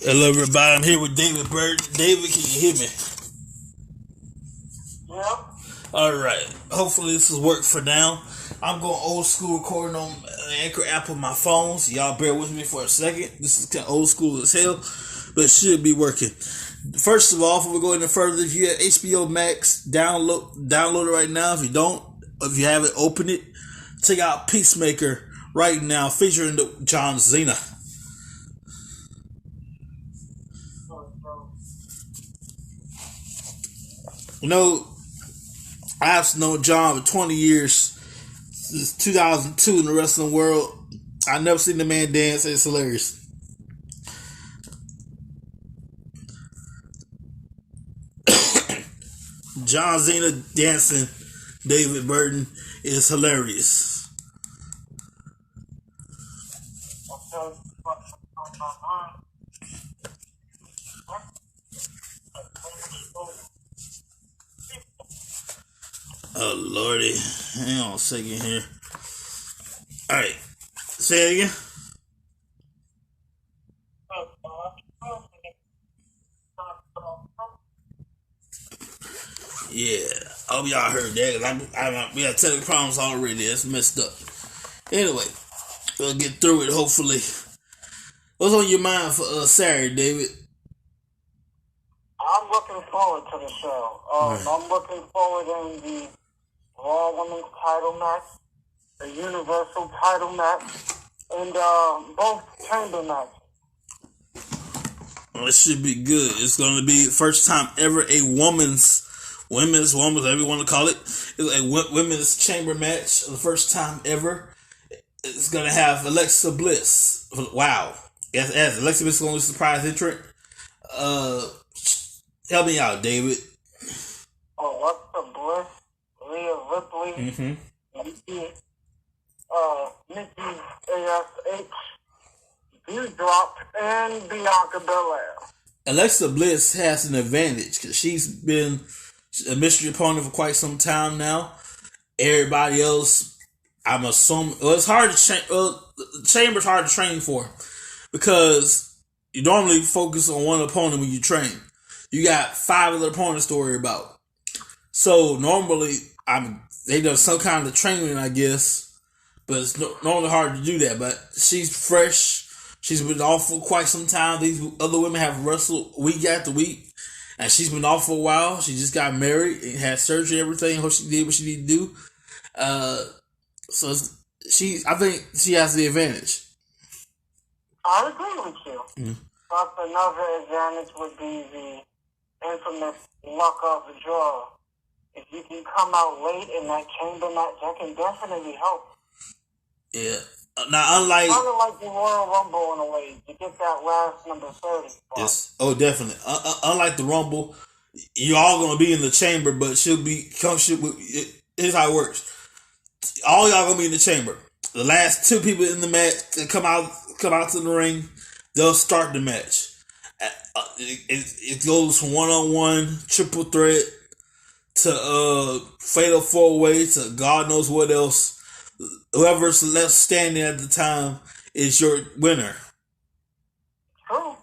Hello, everybody. I'm here with David Burton. David, can you hear me? Yep. All right. Hopefully, this has worked for now. I'm going old school recording on Anchor app on my phone, so y'all bear with me for a second. This is kind of old school as hell, but it should be working. First of all, before we go any further, if you have HBO Max, download it right now. If you don't, if you haven't, open it. Check out Peacemaker right now, featuring John Cena. You know, I've known John for 20 years, since 2002 in the wrestling world. I've never seen the man dance. It's hilarious. John Cena dancing David Burton is hilarious. Oh, Lordy. Hang on a second here. Alright. Say it again. Yeah. I hope y'all heard that. We had technical problems already. That's messed up. Anyway, we'll get through it, hopefully. What's on your mind for Saturday, David? I'm looking forward to the show. I'm looking forward in the Raw Women's title match, the Universal title match, and both chamber matches. Well, it should be good. It's going to be the first time ever a women's, whatever you want to call it, a women's chamber match. The first time ever. It's going to have Alexa Bliss. Wow. Yes, Alexa Bliss is going to be a surprise entrant. Help me out, David. Alexa Bliss, Rhea Ripley, Nikki ASH, Doudrop, and Bianca Belair. Alexa Bliss has an advantage because she's been a mystery opponent for quite some time now. Everybody else, I'm assuming, it's hard to train. The chamber's hard to train for because you normally focus on one opponent when you train. You got 5 other opponents to worry about. So normally, they do some kind of training, I guess, but it's normally hard to do that. But she's fresh. She's been off for quite some time. These other women have wrestled week after week, and she's been off for a while. She just got married and had surgery and everything. Hope she did what she needed to do. So I think she has the advantage. I agree with you. But another advantage would be the infamous luck of the draw. If you can come out late in that chamber match, that can definitely help. Yeah. Now, unlike... kind of like the Royal Rumble in a way. You get that last number 30 spot. Yes. Oh, definitely. Unlike the Rumble, you're all going to be in the chamber, but here's how it works. All y'all going to be in the chamber. The last 2 people in the match that come out to the ring, they'll start the match. It goes from one-on-one, triple threat, to fatal 4-way, to God knows what else. Whoever's left standing at the time is your winner. True.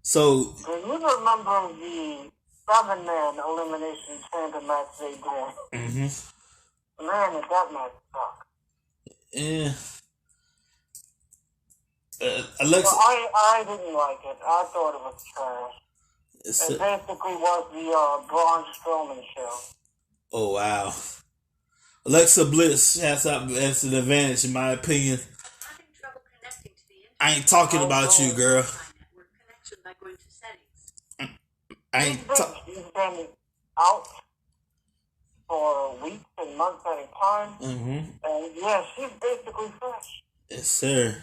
So, do you remember the 7-man Elimination Chamber match they did? Mm-hmm. Man, did that match suck. Yeah. Alexa, well, I didn't like it. I thought it was trash. It basically was the Braun Strowman show. Oh, wow. Alexa Bliss has an advantage, in my opinion. I ain't talking about you, girl. She's been out for weeks and months at a time. Mm-hmm. And yeah, she's basically fresh. Yes, sir.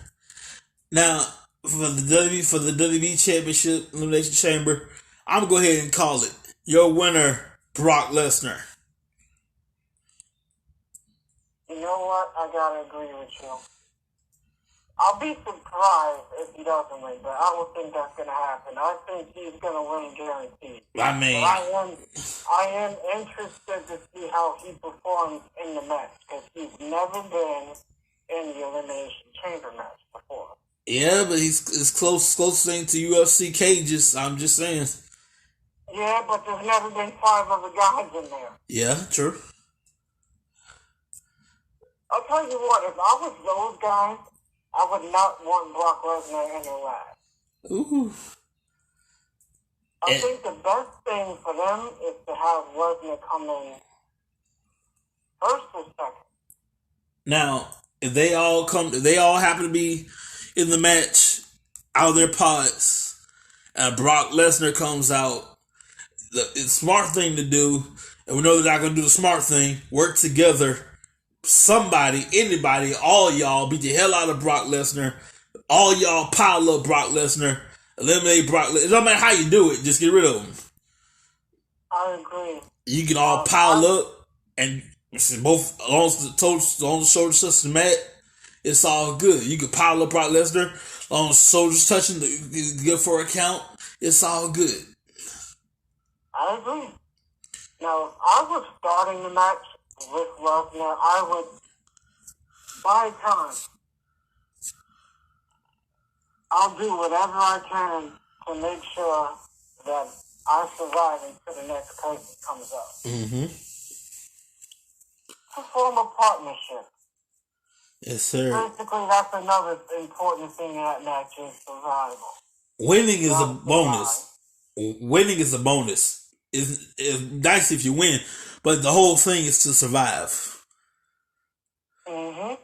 Now, for the WWE Championship Elimination Chamber, I'm going to go ahead and call it. Your winner, Brock Lesnar. You know what? I gotta agree with you. I'll be surprised if he doesn't win, but I don't think that's gonna happen. I think he's gonna win guaranteed. I mean, I am interested to see how he performs in the match because he's never been in the Elimination Chamber match before. Yeah, but it's close thing to UFC cages. I'm just saying. Yeah, but there's never been 5 other guys in there. Yeah, true. I'll tell you what, if I was those guys, I would not want Brock Lesnar in the last. Ooh. I think the best thing for them is to have Lesnar come in first or second. Now, if they all happen to be in the match out of their pods, and Brock Lesnar comes out, the smart thing to do, and we know they're not going to do the smart thing, work together. Somebody, anybody, all y'all beat the hell out of Brock Lesnar. All y'all pile up Brock Lesnar. Eliminate Brock Lesnar. It doesn't matter how you do it. Just get rid of him. I agree. You can all pile up and both along the shoulders touching the mat. It's all good. You can pile up Brock Lesnar on the shoulders touching good for a count. It's all good. I agree. Now, if I was starting the match with Lesnar, I would buy time. I'll do whatever I can to make sure that I survive until the next person comes up. Mm-hmm. To form a partnership. Yes, sir. Basically, that's another important thing in that match is survival. Winning is a bonus. Winning is a bonus. It's nice if you win, but the whole thing is to survive. Mm-hmm.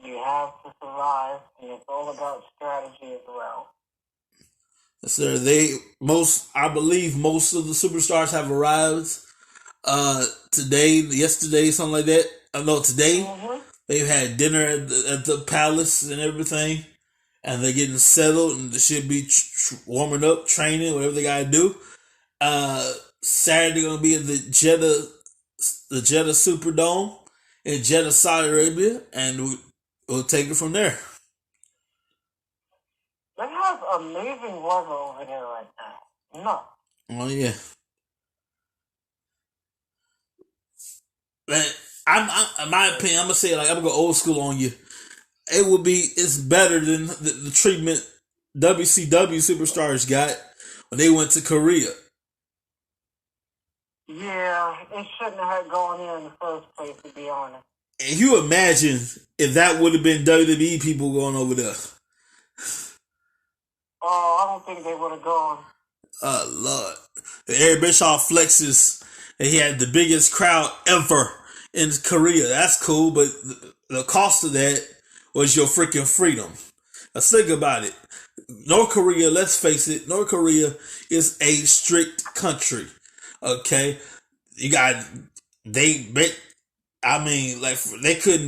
You have to survive, and it's all about strategy as well. Yes, sir. I believe most of the superstars have arrived today, yesterday, something like that. I know today. Mm-hmm. They've had dinner at the palace and everything, and they're getting settled, and they should be warming up, training, whatever they gotta do. Saturday gonna be at the Jeddah Superdome in Jeddah, Saudi Arabia, and we'll take it from there. They have amazing weather over there right now. No. Oh yeah. Man, I'm in my opinion, I'm gonna say I'm gonna go old school on you. It's better than the treatment WCW superstars got when they went to Korea. Yeah, it shouldn't have gone there in the first place, to be honest. And you imagine if that would have been WWE people going over there. Oh, I don't think they would have gone. Oh, Lord. Eric Bischoff flexes and he had the biggest crowd ever in Korea. That's cool, but the cost of that was your freaking freedom. Now think about it. North Korea, let's face it, North Korea is a strict country. Okay? They couldn't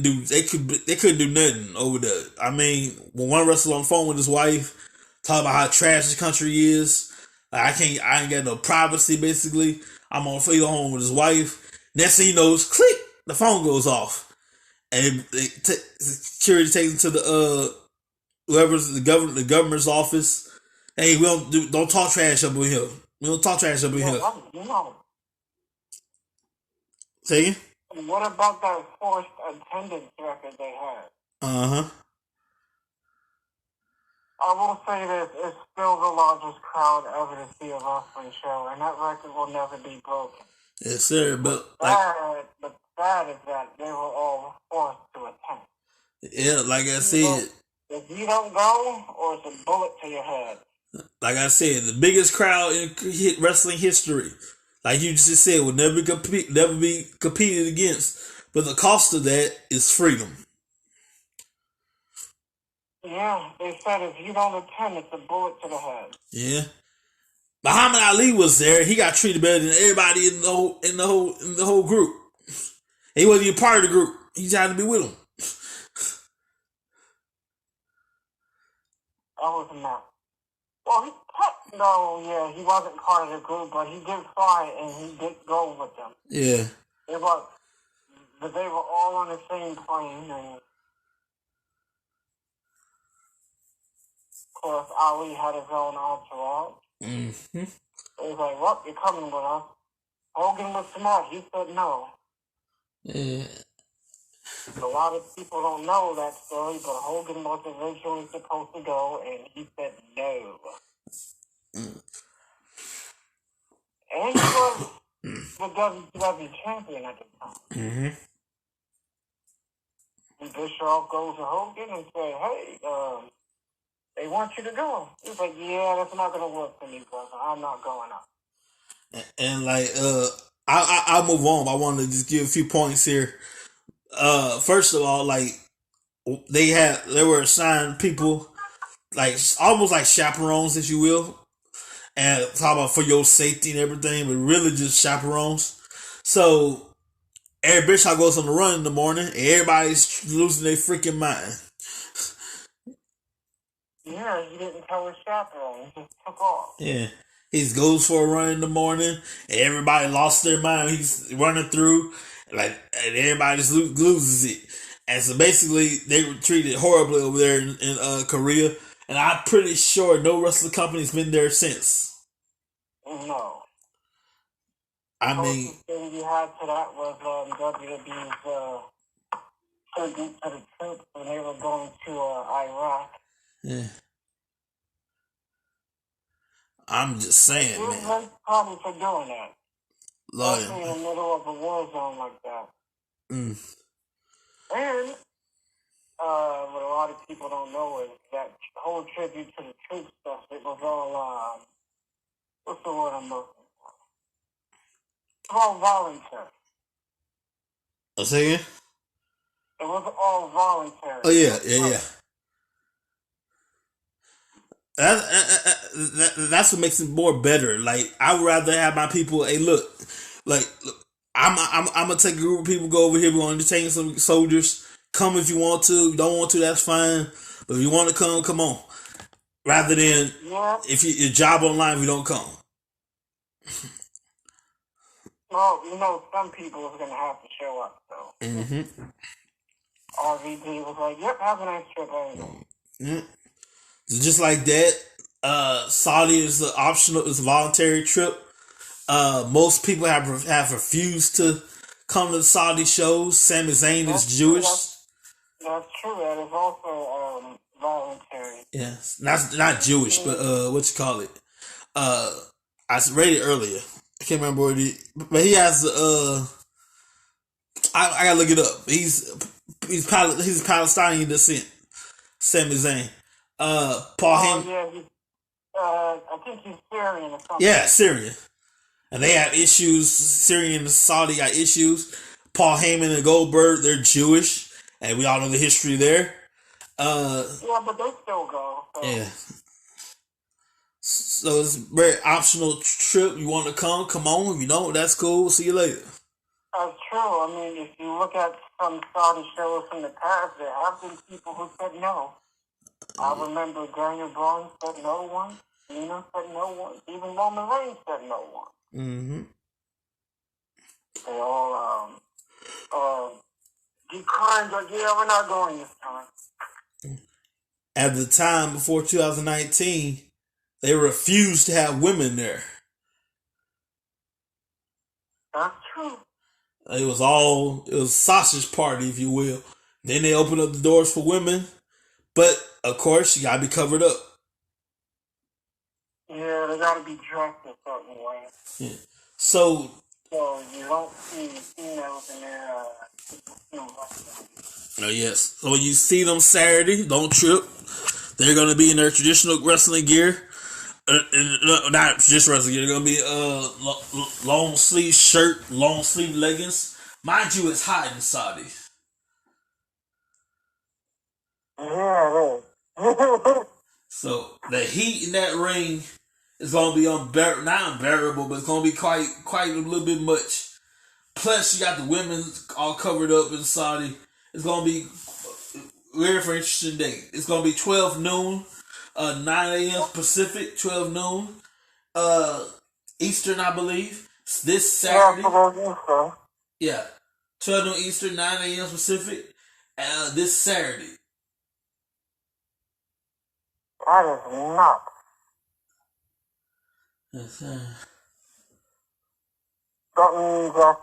do nothing over there. I mean, when one wrestler on the phone with his wife, talking about how trash the country is, I ain't got no privacy basically. I'm on phone with his wife. Next thing he knows, click, the phone goes off. And security takes him to the whoever's the governor's office. Hey, we don't talk trash up in here. We don't talk trash up in here. Say again? What about that forced attendance record they had? Uh-huh. I will say this, it's still the largest crowd ever to see a wrestling show, and that record will never be broken. Yes, sir, but the sad is that they were all forced to attend. Yeah, like I said, if you don't go, or it's a bullet to your head. Like I said, the biggest crowd in wrestling history. Like you just said, will never be competed against. But the cost of that is freedom. Yeah, they said if you don't attend, it's a bullet to the head. Yeah. Muhammad Ali was there. He got treated better than everybody in the whole group. He wasn't even part of the group. He tried to be with them. I was not. Well, he wasn't part of the group, but he did fly and he did go with them. Yeah. They were all on the same plane, and of course, Ali had his own entourage. Mm-hmm. He was like, well, you're coming with us. Hogan was smart. He said no. Yeah. A lot of people don't know that story, but Hogan was originally supposed to go, and he said no. And he was the WWE champion at the time. Mm-hmm. And Bischoff goes to Hogan and said, hey, they want you to go. He's like, yeah, that's not going to work for me, brother. I'm not going up. And like, I'll move on. I want to just give a few points here. First of all, like, they were assigned people, like, almost like chaperones, if you will. And talk about for your safety and everything, but really just chaperones. So, Eric Bischoff goes on the run in the morning, and everybody's losing their freaking mind. Yeah, he didn't tell his chaperone. He just took off. Yeah. He goes for a run in the morning, and everybody lost their mind. He's running through, and everybody just loses it. And so basically, they were treated horribly over there in Korea. And I'm pretty sure no wrestling company's been there since. No. I mean, the closest thing you had to that was WWE's tribute to the troops when they were going to Iraq. Yeah. I'm just saying, man. There's no problem for doing that. Lord. Especially in the middle of a war zone like that. Mm. And what a lot of people don't know is that whole tribute to the troops stuff, it was all, what's the word I'm looking for? It was all voluntary. I'll say again? It was all voluntary. Oh, yeah. That's what makes it more better. Like, I would rather have my people, hey, look, I'm gonna take a group of people, go over here, we're gonna entertain some soldiers. Come if you want to. You don't want to, that's fine. But if you want to come on. Rather than if your job online, if you don't come. Well, some people are going to have to show up, so. Mm-hmm. RVD was like, yep, have a nice trip, Mm-hmm. So just like that, Saudi is the optional, it's a voluntary trip. Most people have refused to come to the Saudi shows. Sami Zayn is Jewish. That's true. That is also voluntary. Yes, not Jewish, but what you call it? I read it earlier. I can't remember what but he has I gotta look it up. He's Palestinian descent. Sami Zayn. Paul Heyman. Yeah, I think he's Syrian or something. Yeah, Syrian. And they have issues. Syrian and Saudi got issues. Paul Heyman and Goldberg, they're Jewish. And we all know the history there. Yeah, but they still go. So. Yeah. So it's a very optional trip. You want to come on. If you don't, that's cool. We'll see you later. That's true. I mean, if you look at some Saudi shows from the past, there have been people who said no. I remember Daniel Bryan said no one. Cena said no one. Even Roman Reigns said no one. Mm-hmm. They all declined, like, yeah, we're not going this time. At the time, before 2019, they refused to have women there. That's true. It was sausage party, if you will. Then they opened up the doors for women. But, of course, you gotta be covered up. Yeah, they gotta be dressed a certain way. Yeah. So you don't see females in their, Oh, yes. So when you see them Saturday, don't trip. They're gonna be in their traditional wrestling gear. Not just wrestling gear. They're gonna be long sleeve shirt, long sleeve leggings. Mind you, it's hot in Saudi. Yeah, it is. So the heat in that ring is gonna be not unbearable, but it's gonna be quite a little bit much. Plus, you got the women all covered up in Saudi. It's gonna be very interesting day. It's gonna be 12 noon, 9 a.m. Pacific, 12 noon, Eastern, I believe. This Saturday. Yeah, 12 noon Eastern, 9 a.m. Pacific. This Saturday. That is nuts. Yes, That means that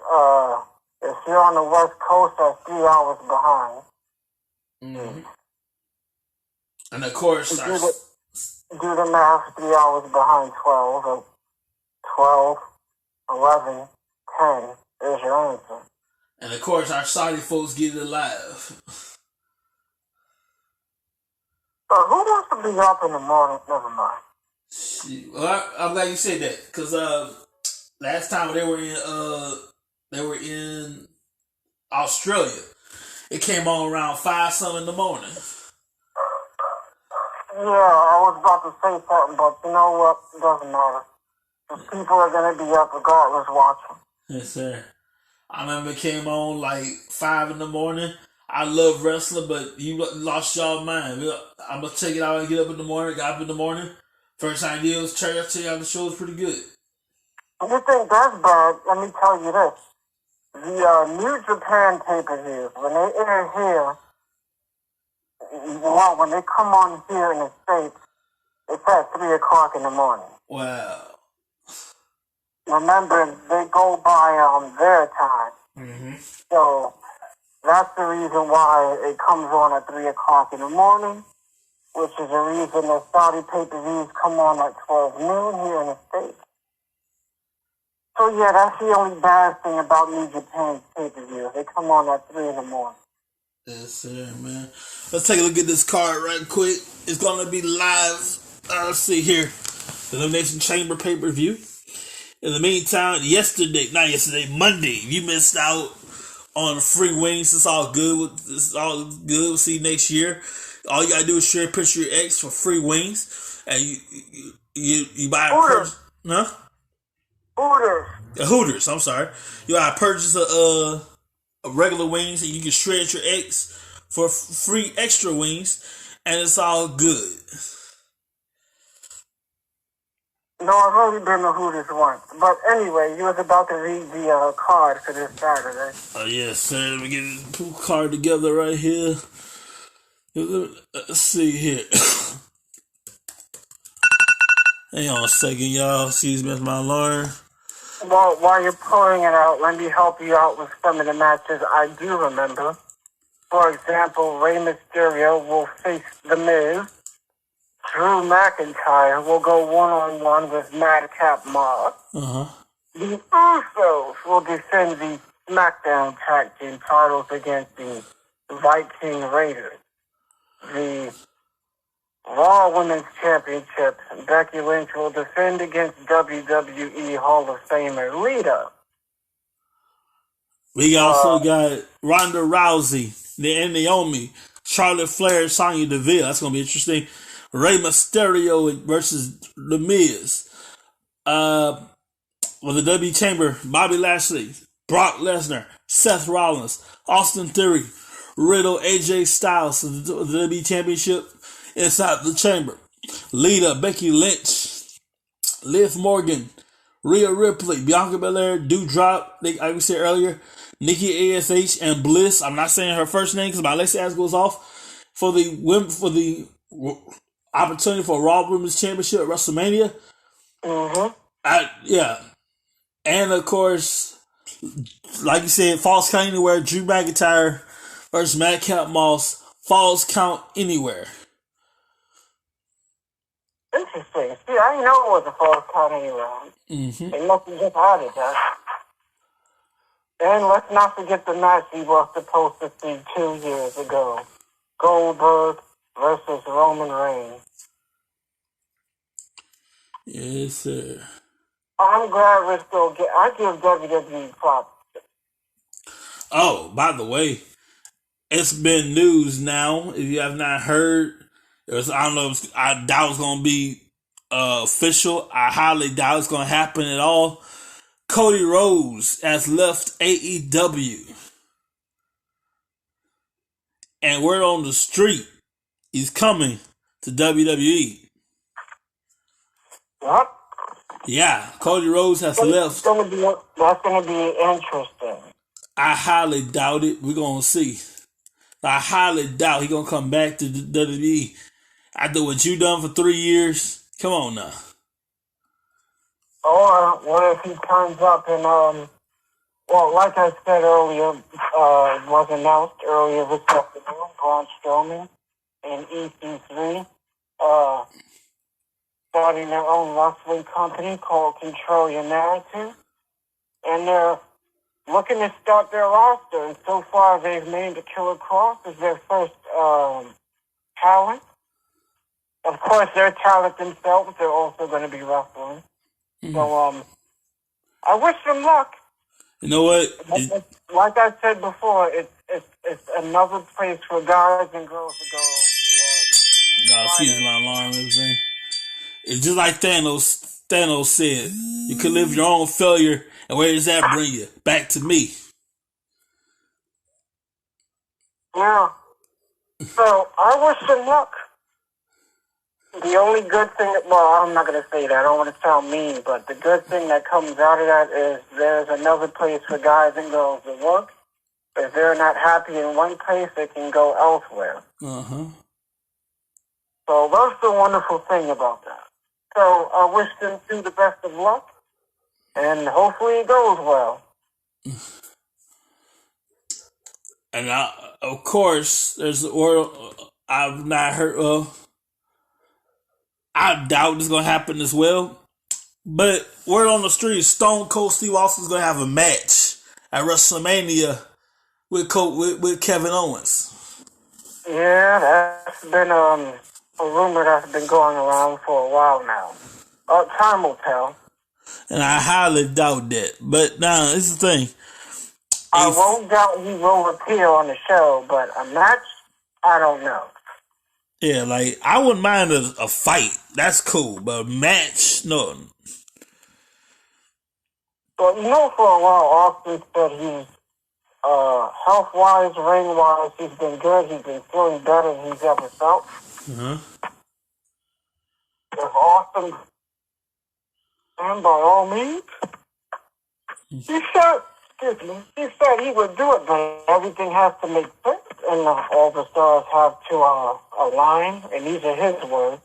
If you're on the West Coast, that's 3 hours behind. Mm-hmm. And of course, do the math, 3 hours behind 12, and 12, 11, 10 is your answer. And of course, our Saudi folks get it live. But who wants to be up in the morning? Never mind. Shit. Well, I'm glad you said that, because last time they were in Australia, it came on around 5-something in the morning. Yeah, I was about to say something, but you know what? It doesn't matter. The people are going to be up regardless watching. Yes, sir. I remember it came on like 5 in the morning. I love wrestling, but you lost y'all mind. I'm going to check it out and get up in the morning. Got up in the morning. First time I did was check out the show was pretty good. If you think that's bad, let me tell you this. The New Japan pay-per-views, when they air here, well, when they come on here in the States, it's at 3 o'clock in the morning. Wow. Remember, they go by their time. Mm-hmm. So that's the reason why it comes on at 3 o'clock in the morning, which is the reason the Saudi pay-per-views come on at 12 noon here in the States. So yeah, that's the only bad thing about New Japan's pay-per-views. They come on at 3 in the morning. Yes, sir, man. Let's take a look at this card right quick. It's going to be live. Let's see here. The Elimination Chamber pay-per-view. In the meantime, Monday, you missed out on free wings. It's all good. It's all good. We'll see you next year. All you gotta do is share a picture of your ex for free wings, and you buy a purchase. Huh? Hooters. I'm sorry. You buy a purchase of regular wings, and you can shred your ex for free extra wings, and it's all good. No, I've only been to Hooters once. But anyway, you was about to read the card for this Saturday. Oh, yes, sir. Let me get the card together right here. Let's see here. Hang on a second, y'all. Excuse me, that's my alarm. Well, while you're pulling it out, let me help you out with some of the matches I do remember. For example, Rey Mysterio will face The Miz. Drew McIntyre will go one-on-one with Madcap Mob. Uh-huh. The Usos will defend the SmackDown Tag Team titles against the Viking Raiders. The Raw Women's Championship, Becky Lynch will defend against WWE Hall of Famer Lita. We also got Ronda Rousey, and Naomi, Charlotte Flair, Sonya Deville. That's going to be interesting. Rey Mysterio versus The Miz. The WWE Chamber, Bobby Lashley, Brock Lesnar, Seth Rollins, Austin Theory, Riddle, AJ Styles, the WWE Championship inside the Chamber. Lita, Becky Lynch, Liv Morgan, Rhea Ripley, Bianca Belair, Doudrop, like we said earlier, Nikki ASH, and Bliss. I'm not saying her first name because my Alexa goes off for the opportunity for Raw Women's Championship at WrestleMania. Mm-hmm. And of course, like you said, Falls Count Anywhere, Drew McIntyre versus Madcap Moss, Falls Count Anywhere. Interesting. See, I didn't know it was a Falls Count Anywhere. Mm-hmm. They must have just added that. And let's not forget the match we were supposed to see 2 years ago. Goldberg versus Roman Reigns. Yes, sir. I'm glad we're still I give WWE props. Oh, by the way, it's been news now. If you have not heard, I doubt it's going to be official. I highly doubt it's going to happen at all. Cody Rhodes has left AEW. And word on the street, he's coming to WWE. What? Yeah, Cody Rhodes has left. That's going to be interesting. I highly doubt it. We're going to see. I highly doubt he's going to come back to the WWE after what you done for 3 years. Come on now. Or what if he turns up in Well, like I said earlier, it was announced earlier this afternoon, Braun Strowman and EC3, starting their own wrestling company called Control Your Narrative. And they're looking to start their roster. And so far, they've named the Killer Cross as their first talent. Of course, their talent themselves, they're also going to be wrestling. Mm-hmm. So, I wish them luck. You know what? Like I said before, it's another place for guys and girls to go. Excuse my alarm and everything. It's just like Thanos. Thanos said, "You could live your own failure, and where does that bring you? Back to me." Yeah. So I wish them luck. The only good thing, well, I'm not going to say that. I don't want to sound mean, but the good thing that comes out of that is there's another place for guys and girls to work. If they're not happy in one place, they can go elsewhere. Uh-huh. So that's the wonderful thing about that. So I wish them two the best of luck, and hopefully it goes well. And of course, there's the world I've not heard of. I doubt it's going to happen as well. But word on the street, Stone Cold Steve Austin's going to have a match at WrestleMania with Kevin Owens. Yeah, that's been a rumor that's been going around for a while now. Time will tell. And I highly doubt that. But now, this is the thing. I won't doubt he will appear on the show, but a match, I don't know. Yeah, like, I wouldn't mind a fight. That's cool. But a match, no. But you know, for a while, Austin said he's, health-wise, ring-wise, he's been good. He's been feeling better than he's ever felt. Uh-huh. If Austin, and by all means, he said he would do it, but everything has to make sense, and all the stars have to align, and these are his words.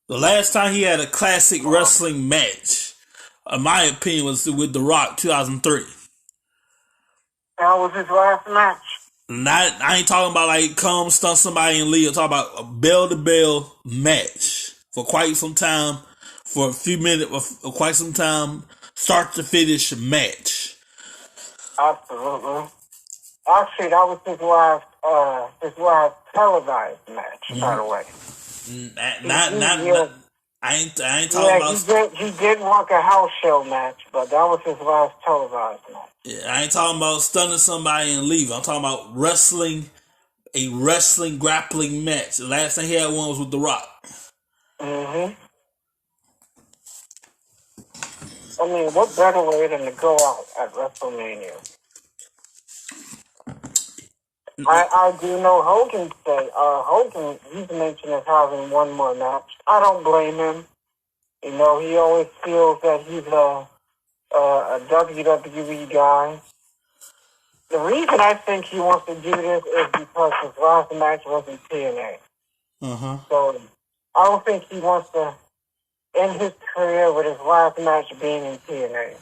The last time he had a classic wrestling match, in my opinion, was with The Rock, 2003. That was his last match. I ain't talking about like come stunt somebody and leave. I'm talking about a bell-to-bell match for quite some time, for a few minutes, for quite some time, start to finish match. Absolutely. Actually, that was his last televised match, by the way. I ain't talking about. He did work a house show match, but that was his last televised match. Yeah, I ain't talking about stunning somebody and leaving. I'm talking about a wrestling grappling match. The last thing he had one was with The Rock. Mm-hmm. I mean, what better way than to go out at WrestleMania? I do know Hogan say, Hogan, he's mentioned as having one more match. I don't blame him. You know, he always feels that he's a WWE guy. The reason I think he wants to do this is because his last match was in TNA. Uh-huh. So I don't think he wants to end his career with his last match being in TNA.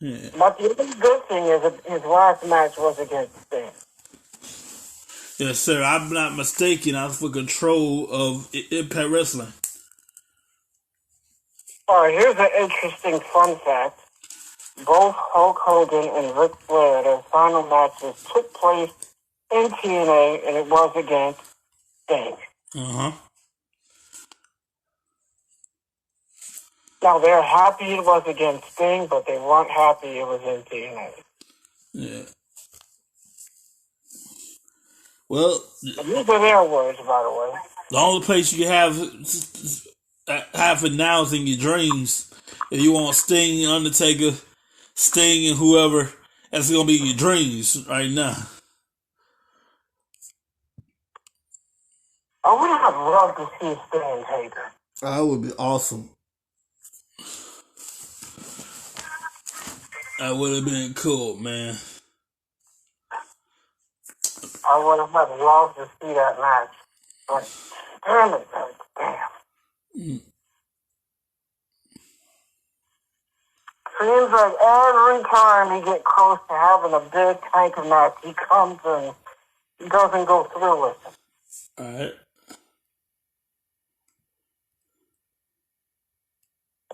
Yeah. But the other good thing is that his last match was against Sting. Yes, sir. I'm not mistaken. I was for control of Impact Wrestling. All right, here's an interesting fun fact. Both Hulk Hogan and Ric Flair, their final matches took place in TNA, and it was against Sting. Uh-huh. Now, they're happy it was against Sting, but they weren't happy it was in TNA. Yeah. Well, these are their words, by the way. The only place you can have it now is in your dreams. If you want Sting, Undertaker, Sting, and whoever, that's going to be in your dreams right now. I would have loved to see Sting and Taker. That would be awesome. That would have been cool, man. I would have loved to see that match. But damn it, damn. Seems like every time he gets close to having a big title match, he comes and he doesn't go through with it. Alright.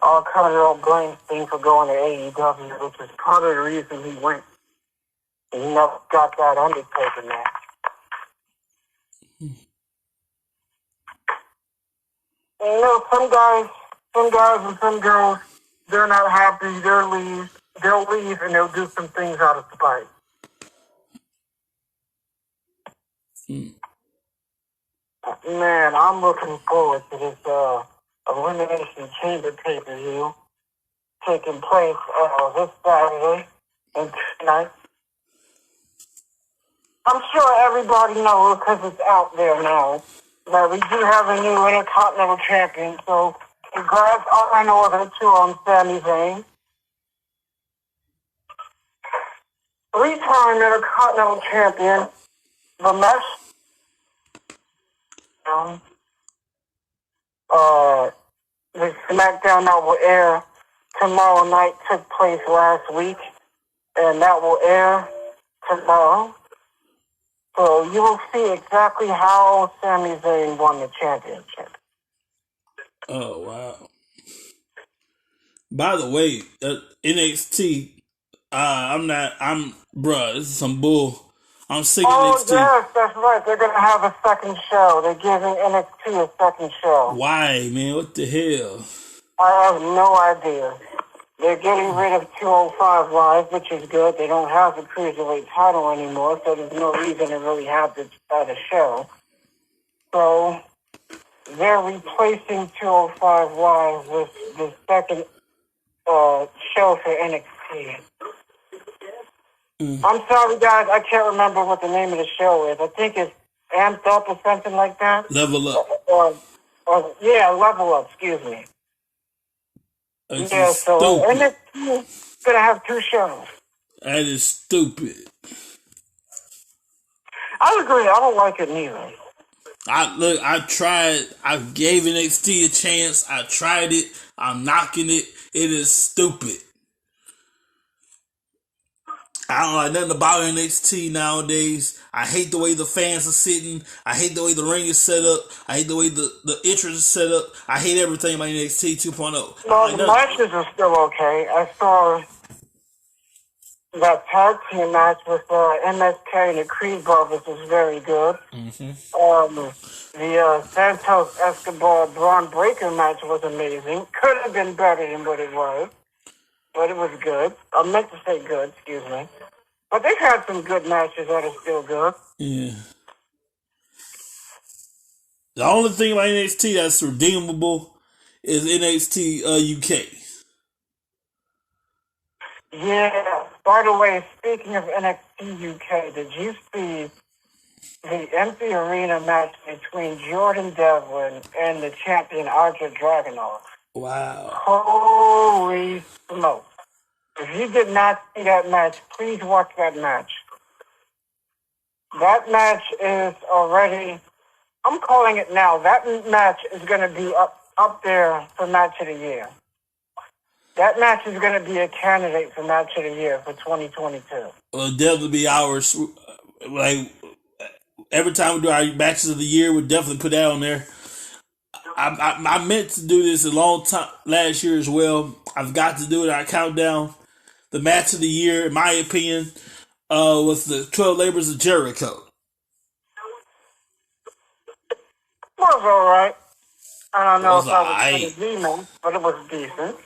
All kinds of blame Sting for going to AEW, which is part of the reason he went. He never got that Undertaker match. And you know, some guys and some girls, they're not happy, they'll leave and they'll do some things out of spite. Man, I'm looking forward to this Elimination Chamber pay-per-view taking place this Saturday and tonight. I'm sure everybody knows because it's out there now that we do have a new Intercontinental Champion, so congrats on order to on Sami Zayn. 3-time Intercontinental Champion, the match the SmackDown that will air tomorrow night took place last week, and that will air tomorrow. So you will see exactly how Sami Zayn won the championship. Oh, wow. By the way, NXT, bruh, this is some bull. I'm sick of NXT. Oh, yes, that's right. They're going to have a second show. They're giving NXT a second show. Why, man? What the hell? I have no idea. They're getting rid of 205 Live, which is good. They don't have the Cruiserweight title anymore, so there's no reason to really have this at a show. So they're replacing 205 Live with the second show for NXT. I'm sorry, guys. I can't remember what the name of the show is. I think it's Amped Up or something like that. Level Up. Yeah, Level Up. Excuse me. It's so stupid. NXT's gonna have 2 shows. That is stupid. I agree. I don't like it neither. I tried. I gave NXT a chance. I tried it. I'm knocking it. It is stupid. I don't like nothing about NXT nowadays. I hate the way the fans are sitting. I hate the way the ring is set up. I hate the way the entrance is set up. I hate everything about NXT 2.0. Well, the matches are still okay. I saw that tag team match with MSK and the Creed Brothers was very good. The Santos Escobar Braun Breaker match was amazing. Could have been better than what it was, but it was good. I meant to say good, excuse me. But they've had some good matches that are still good. Yeah. The only thing about NXT that's redeemable is NXT UK. Yeah. By the way, speaking of NXT UK, did you see the empty arena match between Jordan Devlin and the champion Archer Dragunov? Wow. Holy smoke. If you did not see that match, please watch that match. That match is already, I'm calling it now, that match is going to be up there for Match of the Year. That match is going to be a candidate for Match of the Year for 2022. Well, definitely be ours. Like, every time we do our matches of the year, we'll definitely put that on there. I meant to do this a long time last year as well. I've got to do it. Our countdown. The match of the year, in my opinion, was the 12 Labors of Jericho. It was alright. I don't know if I was right. going to be nice, but it was decent.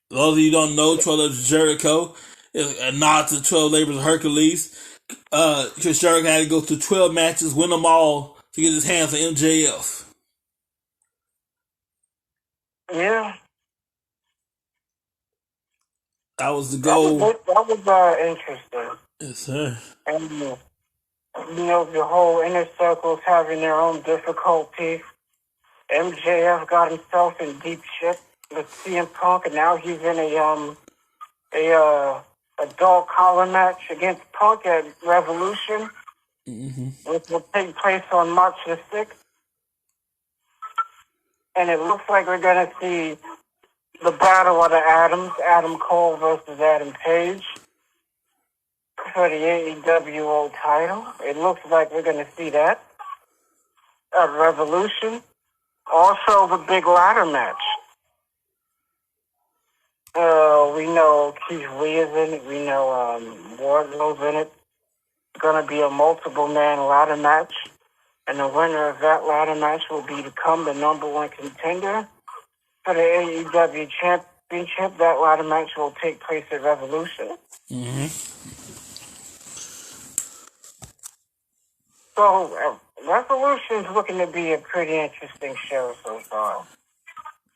Those of you who don't know, 12 Labors of Jericho is a nod to the 12 Labors of Hercules. Chris Jericho had to go through 12 matches, win them all to get his hands on MJF. Yeah. That was the goal. That was interesting. Yes, sir. And, you know, the whole inner circles having their own difficulties. MJF got himself in deep shit with CM Punk, and now he's in a dog collar match against Punk at Revolution, which will take place on March the 6th. And it looks like we're going to see the Battle of the Atoms, Adam Cole versus Adam Page for the AEW World title. It looks like we're going to see that at Revolution. Also, the big ladder match. We know Keith Lee is in it. We know Wardlow's in it. It's going to be a multiple-man ladder match. And the winner of that ladder match will become the number one contender for the AEW Championship. That ladder match will take place at Revolution. Mm-hmm. So, Revolution's looking to be a pretty interesting show so far.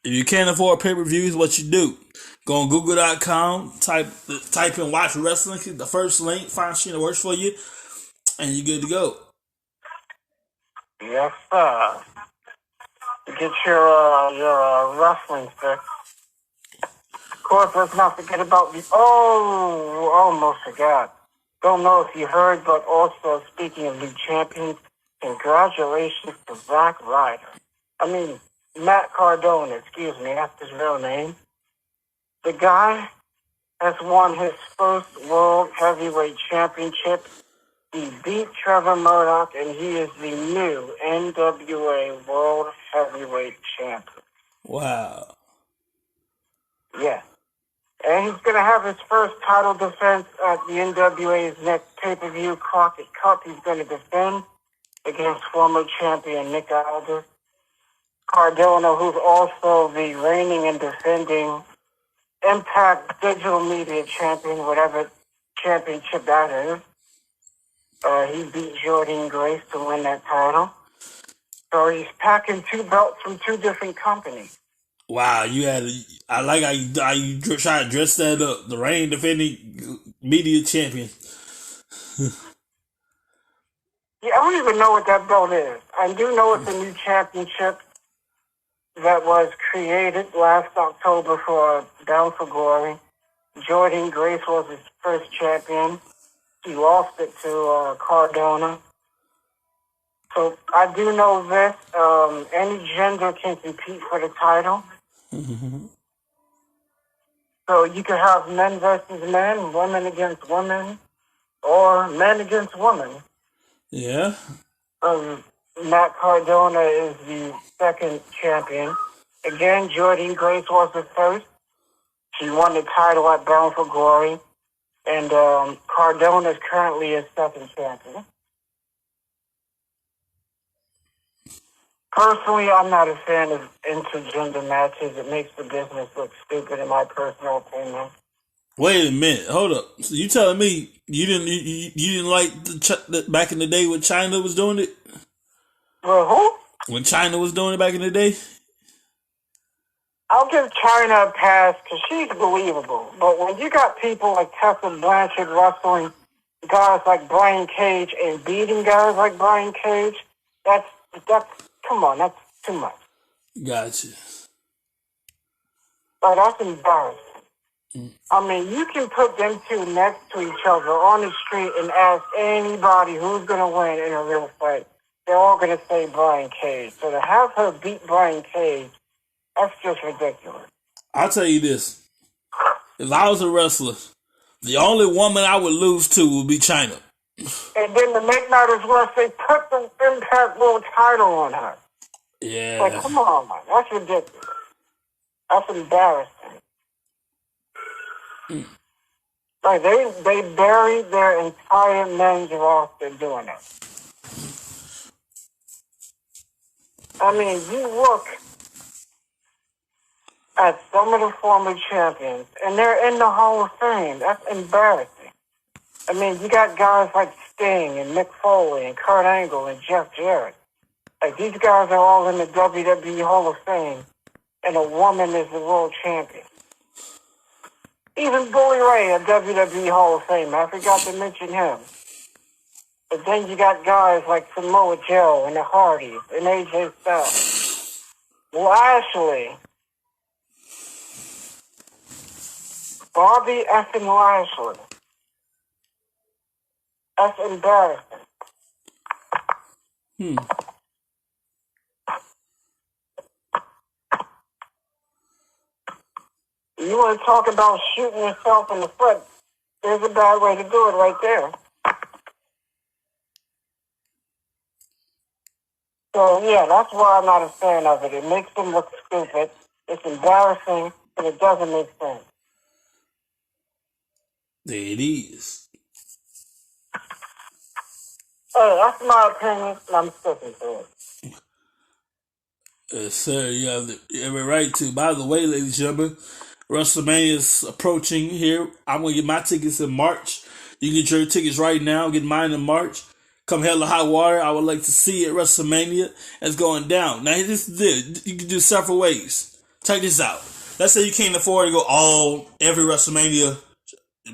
If you can't afford pay-per-views, what you do? Go on Google.com, type in Watch Wrestling, click the first link, find something that works for you, and you're good to go. Yes, sir. Get your wrestling fix. Of course, let's not forget about almost forgot. Don't know if you heard, but also speaking of new champions, congratulations to Zack Ryder. Matt Cardona, excuse me, that's his real name. The guy has won his first World Heavyweight Championship. He beat Trevor Murdoch, and he is the new NWA World Heavyweight Champion. Wow. Yeah. And he's going to have his first title defense at the NWA's next pay-per-view, Crockett Cup. He's going to defend against former champion Nick Aldis. Cardona, who's also the reigning and defending Impact Digital Media Champion, whatever championship that is. He beat Jordan Grace to win that title. So he's packing 2 belts from 2 different companies. Wow, I like how you try to dress that up. The reigning defending media champion. Yeah, I don't even know what that belt is. I do know it's a new championship that was created last October for Bound for Glory. Jordan Grace was his first champion. He lost it to Cardona. So I do know this. Any gender can compete for the title. Mm-hmm. So you can have men versus men, women against women, or men against women. Yeah. Matt Cardona is the second champion. Again, Jordan Grace was the first. She won the title at Bound for Glory. And Cardona is currently his second champion. Personally, I'm not a fan of intergender matches. It makes the business look stupid, in my personal opinion. Wait a minute, hold up. So you telling me you didn't like the back in the day when China was doing it? Well, who? When China was doing it back in the day? I'll give China a pass because she's believable. But when you got people like Tessa Blanchard wrestling guys like Brian Cage and beating guys like Brian Cage, that's come on, that's too much. Gotcha. Like, that's embarrassing. You can put them 2 next to each other on the street and ask anybody who's going to win in a real fight. They're all going to say Brian Cage. So to have her beat Brian Cage, that's just ridiculous. I'll tell you this. If I was a wrestler, the only woman I would lose to would be China. And then to make matters worse, they put the Impact World title on her. Yeah. Like, come on, man. That's ridiculous. That's embarrassing. Like, they buried their entire men's roster doing it. You look at some of the former champions, and they're in the Hall of Fame. That's embarrassing. You got guys like Sting and Mick Foley and Kurt Angle and Jeff Jarrett. Like, these guys are all in the WWE Hall of Fame, and a woman is the world champion. Even Bully Ray, a WWE Hall of Fame. I forgot to mention him. But then you got guys like Samoa Joe and the Hardys and AJ Styles. Lashley. Bobby effing Lashley. That's embarrassing. you want to talk about shooting yourself in the foot, there's a bad way to do it right there. So, yeah, that's why I'm not a fan of it. It makes them look stupid. It's embarrassing, and it doesn't make sense. There it is. Hey, that's my opinion, and I'm sticking to it. Yes, sir. You have every right to. By the way, ladies and gentlemen, WrestleMania is approaching here. I'm going to get my tickets in March. You can get your tickets right now. Get mine in March. Come hell or high water, I would like to see it. WrestleMania is going down. Now, this is it. You can do several ways. Check this out. Let's say you can't afford to go every WrestleMania,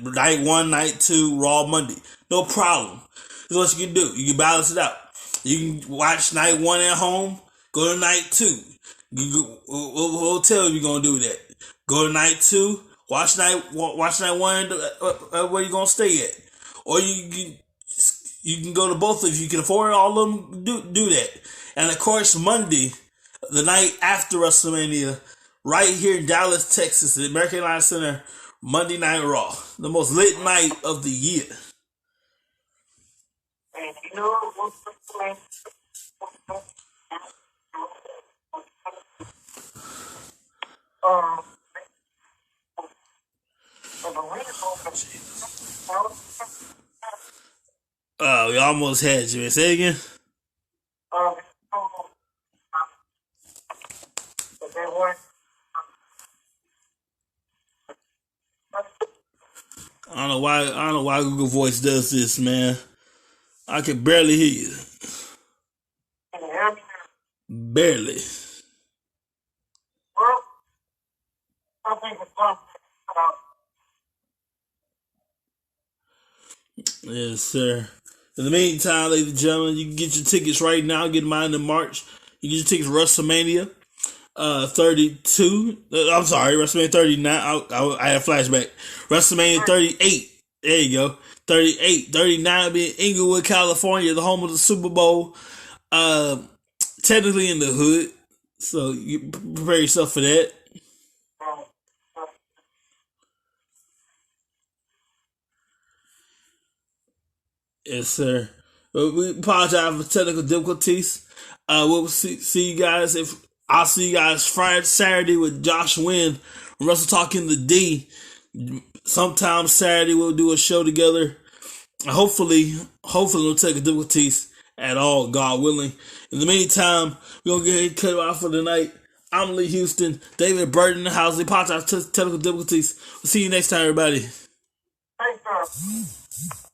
night 1, night 2, Raw Monday. No problem. This is what you can do. You can balance it out. You can watch night 1 at home. Go to night 2. What hotel you gonna do that? Go to night 2. Watch night 1. Where you gonna stay at? Or you can go to both of you. You can afford all of them. Do that. And of course, Monday, the night after WrestleMania, right here in Dallas, Texas, at the American Airlines Center, Monday Night Raw, the most lit night of the year. And you know what's Oh, we almost had you. Say it again. I don't know why Google Voice does this, man. I can barely hear you. Can you hear me? Barely. Well, I think it's time about. Yes, sir. In the meantime, ladies and gentlemen, you can get your tickets right now. Get mine in March. You get your tickets WrestleMania 32. I'm sorry, WrestleMania 39. I had a flashback. WrestleMania 38. There you go. 38. 39 will be in Inglewood, California, the home of the Super Bowl. Technically in the hood. So you prepare yourself for that. Yes, sir. We apologize for technical difficulties. We'll see you guys. I'll see you guys Friday, Saturday with Josh Wynn, Russell Talking the D. Sometime Saturday we'll do a show together. Hopefully no technical difficulties at all, God willing. In the meantime, we're gonna get ahead and cut it off for the night. I'm Lee Houston, David Burton in the house. We apologize for technical difficulties. We'll see you next time, everybody. Thanks, sir.